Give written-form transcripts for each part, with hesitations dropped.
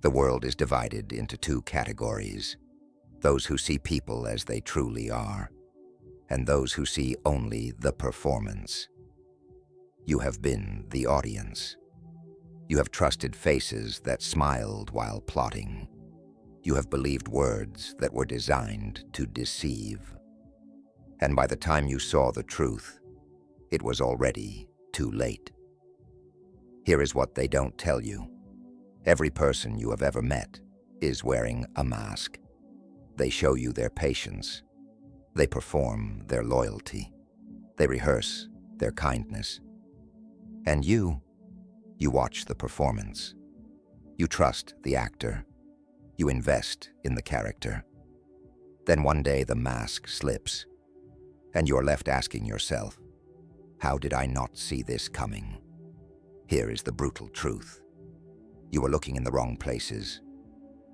The world is divided into two categories: those who see people as they truly are, and those who see only the performance. You have been the audience. You have trusted faces that smiled while plotting. You have believed words that were designed to deceive. And by the time you saw the truth, it was already too late. Here is what they don't tell you. Every person you have ever met is wearing a mask. They show you their patience. They perform their loyalty. They rehearse their kindness. And you watch the performance. You trust the actor. You invest in the character. Then one day the mask slips, and you're left asking yourself, how did I not see this coming? Here is the brutal truth. You were looking in the wrong places.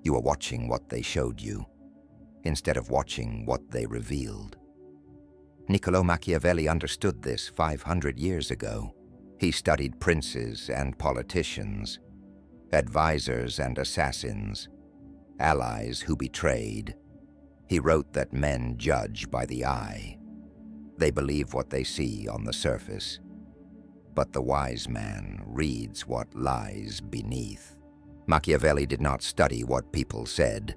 You were watching what they showed you, instead of watching what they revealed. Niccolo Machiavelli understood this 500 years ago. He studied princes and politicians, advisors and assassins, allies who betrayed. He wrote that men judge by the eye. They believe what they see on the surface. But the wise man reads what lies beneath. Machiavelli did not study what people said.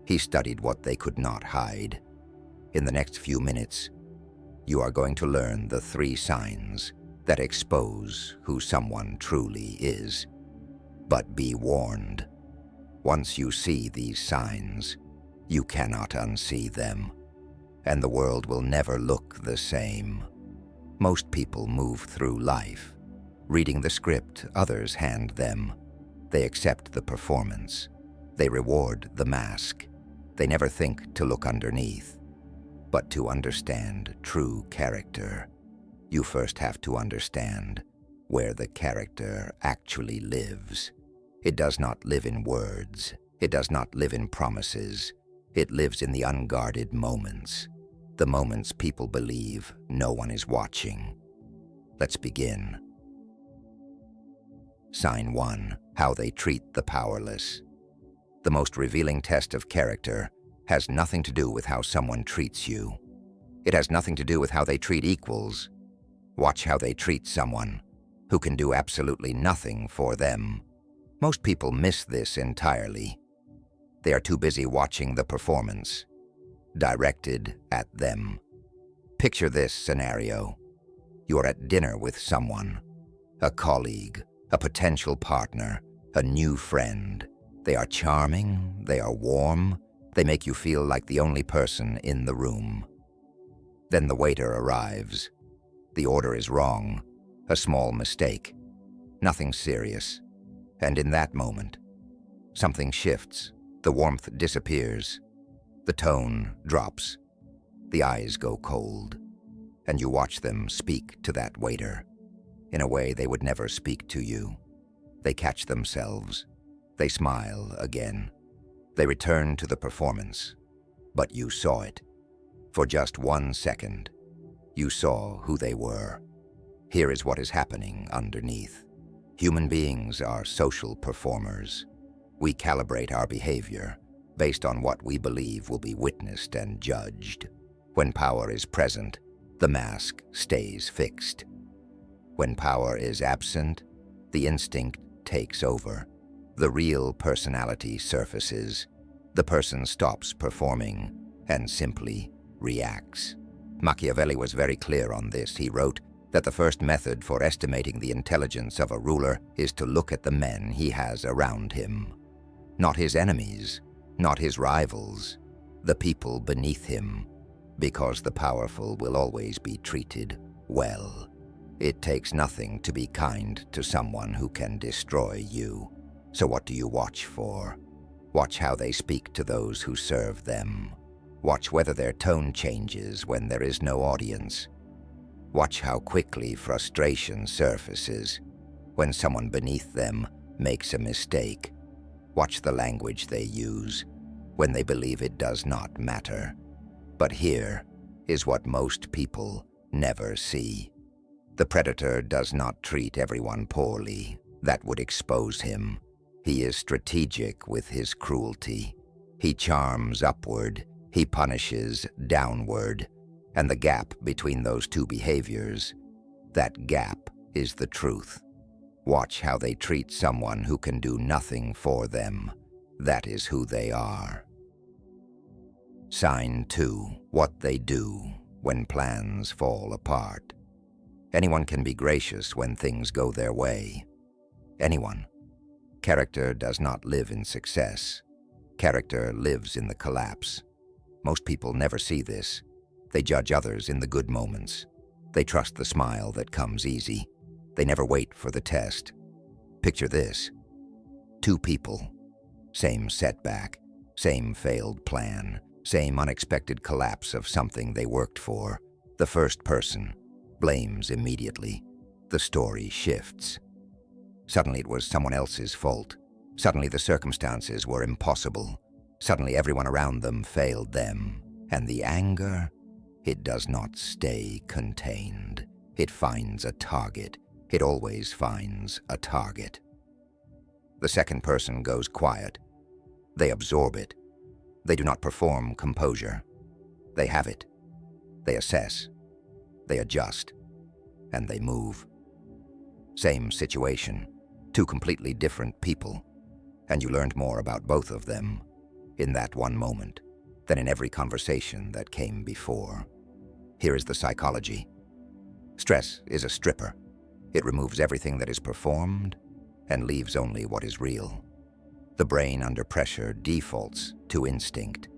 He studied what they could not hide. In the next few minutes, you are going to learn the 3 signs that expose who someone truly is. But be warned, once you see these signs, you cannot unsee them, and the world will never look the same. Most people move through life, reading the script others hand them. They accept the performance. They reward the mask. They never think to look underneath. But to understand true character, you first have to understand where the character actually lives. It does not live in words. It does not live in promises. It lives in the unguarded moments, the moments people believe no one is watching. Let's begin. Sign 1: how they treat the powerless. The most revealing test of character has nothing to do with how someone treats you. It has nothing to do with how they treat equals. Watch how they treat someone who can do absolutely nothing for them. Most people miss this entirely. They are too busy watching the performance, directed at them. Picture this scenario. You are at dinner with someone, a colleague, a potential partner, a new friend. They are charming, they are warm, they make you feel like the only person in the room. Then the waiter arrives. The order is wrong, a small mistake, nothing serious. And in that moment, something shifts, the warmth disappears, the tone drops, the eyes go cold, and you watch them speak to that waiter in a way they would never speak to you. They catch themselves, they smile again, they return to the performance, but you saw it. For just 1 second, you saw who they were. Here is what is happening underneath. Human beings are social performers. We calibrate our behavior based on what we believe will be witnessed and judged. When power is present, the mask stays fixed. When power is absent, the instinct takes over. The real personality surfaces. The person stops performing and simply reacts. Machiavelli was very clear on this. He wrote that the first method for estimating the intelligence of a ruler is to look at the men he has around him. Not his enemies, not his rivals, the people beneath him, because the powerful will always be treated well. It takes nothing to be kind to someone who can destroy you. So what do you watch for? Watch how they speak to those who serve them. Watch whether their tone changes when there is no audience. Watch how quickly frustration surfaces when someone beneath them makes a mistake. Watch the language they use when they believe it does not matter. But here is what most people never see. The predator does not treat everyone poorly. That would expose him. He is strategic with his cruelty. He charms upward, he punishes downward, and the gap between those two behaviors, that gap is the truth. Watch how they treat someone who can do nothing for them. That is who they are. Sign 2. What they do when plans fall apart. Anyone can be gracious when things go their way. Anyone. Character does not live in success. Character lives in the collapse. Most people never see this. They judge others in the good moments. They trust the smile that comes easy. They never wait for the test. Picture this. 2 people. Same setback, same failed plan, same unexpected collapse of something they worked for. The first person blames immediately. The story shifts. Suddenly it was someone else's fault. Suddenly the circumstances were impossible. Suddenly everyone around them failed them. And the anger, it does not stay contained. It finds a target. It always finds a target. The second person goes quiet. They absorb it. They do not perform composure. They have it. They assess. They adjust. And they move. Same situation. 2 completely different people. And you learned more about both of them in that one moment than in every conversation that came before. Here is the psychology. Stress is a stripper. It removes everything that is performed and leaves only what is real. The brain under pressure defaults to instinct.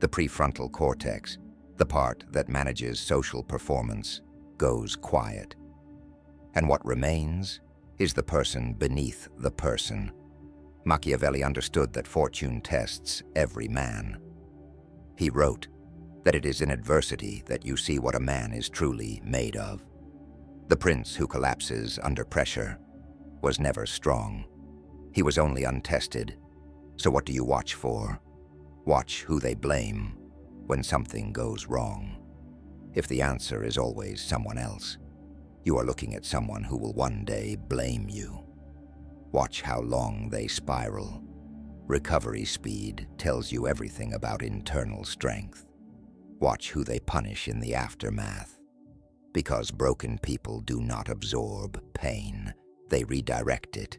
The prefrontal cortex, the part that manages social performance, goes quiet. And what remains is the person beneath the person. Machiavelli understood that fortune tests every man. He wrote that it is in adversity that you see what a man is truly made of. The prince who collapses under pressure was never strong. He was only untested. So what do you watch for? Watch who they blame when something goes wrong. If the answer is always someone else, you are looking at someone who will one day blame you. Watch how long they spiral. Recovery speed tells you everything about internal strength. Watch who they punish in the aftermath. Because broken people do not absorb pain, they redirect it.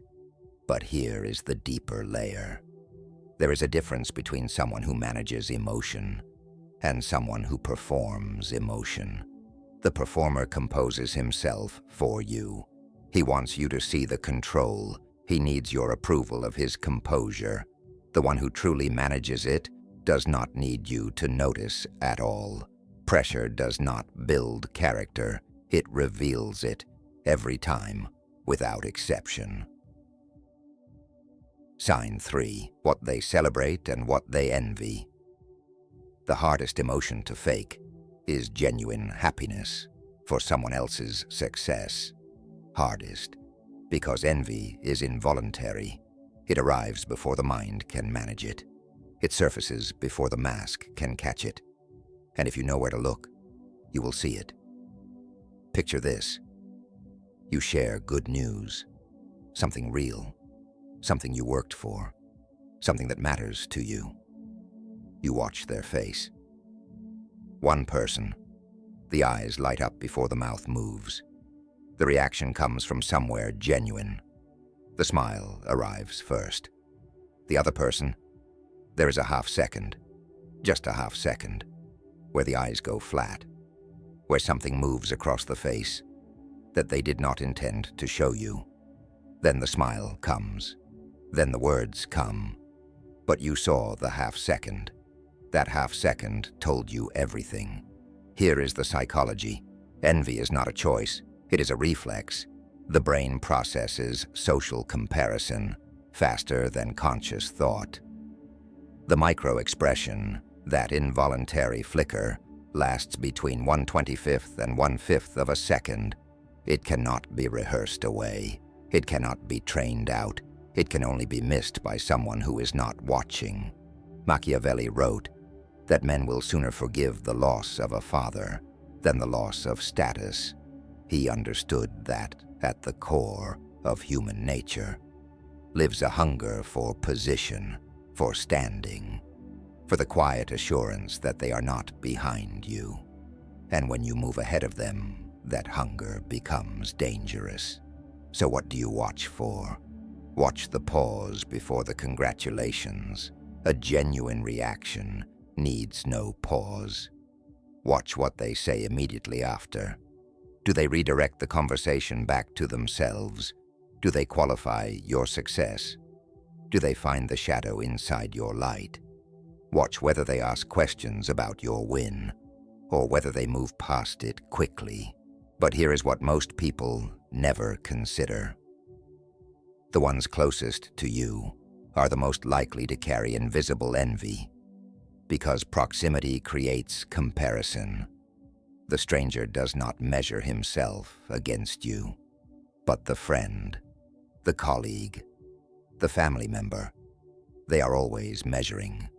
But here is the deeper layer. There is a difference between someone who manages emotion and someone who performs emotion. The performer composes himself for you. He wants you to see the control. He needs your approval of his composure. The one who truly manages it does not need you to notice at all. Pressure does not build character. It reveals it every time, without exception. Sign 3. What they celebrate and what they envy. The hardest emotion to fake is genuine happiness for someone else's success. Hardest, because envy is involuntary. It arrives before the mind can manage it. It surfaces before the mask can catch it. And if you know where to look, you will see it. Picture this. You share good news, something real, something you worked for, something that matters to you. You watch their face. One person. The eyes light up before the mouth moves. The reaction comes from somewhere genuine. The smile arrives first. The other person, there is a half second, just a half second, where the eyes go flat, where something moves across the face that they did not intend to show you. Then the smile comes. Then the words come. But you saw the half second. That half second told you everything. Here is the psychology. Envy is not a choice. It is a reflex. The brain processes social comparison faster than conscious thought. The micro-expression, that involuntary flicker, lasts between 1/25th and 1/5 of a second. It cannot be rehearsed away. It cannot be trained out. It can only be missed by someone who is not watching. Machiavelli wrote that men will sooner forgive the loss of a father than the loss of status. He understood that at the core of human nature. lives a hunger for position, for standing, for the quiet assurance that they are not behind you. And when you move ahead of them, that hunger becomes dangerous. So what do you watch for? Watch the pause before the congratulations. A genuine reaction needs no pause. Watch what they say immediately after. Do they redirect the conversation back to themselves? Do they qualify your success? Do they find the shadow inside your light? Watch whether they ask questions about your win, or whether they move past it quickly. But here is what most people never consider. The ones closest to you are the most likely to carry invisible envy, because proximity creates comparison. The stranger does not measure himself against you, but the friend, the colleague, the family member. They are always measuring,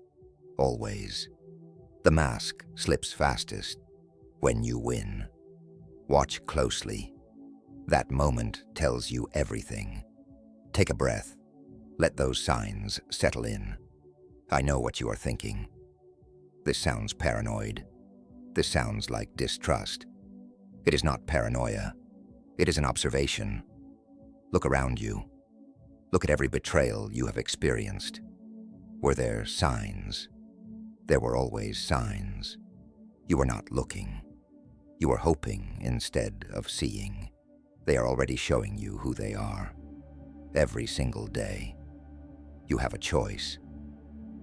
always. The mask slips fastest when you win. Watch closely. That moment tells you everything. Take a breath. Let those signs settle in. I know what you are thinking. This sounds paranoid. This sounds like distrust. It is not paranoia. It is an observation. Look around you. Look at every betrayal you have experienced. Were there signs? There were always signs. You were not looking. You were hoping instead of seeing. They are already showing you who they are. Every single day. You have a choice.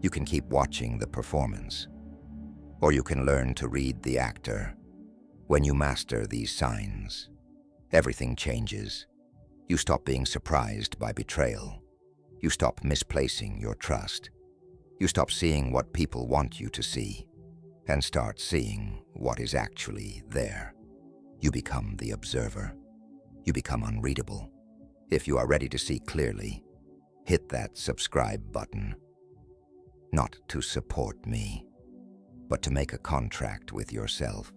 You can keep watching the performance, or you can learn to read the actor. When you master these signs, everything changes. You stop being surprised by betrayal. You stop misplacing your trust. You stop seeing what people want you to see, and start seeing what is actually there. You become the observer. You become unreadable. If you are ready to see clearly, hit that subscribe button. Not to support me, but to make a contract with yourself.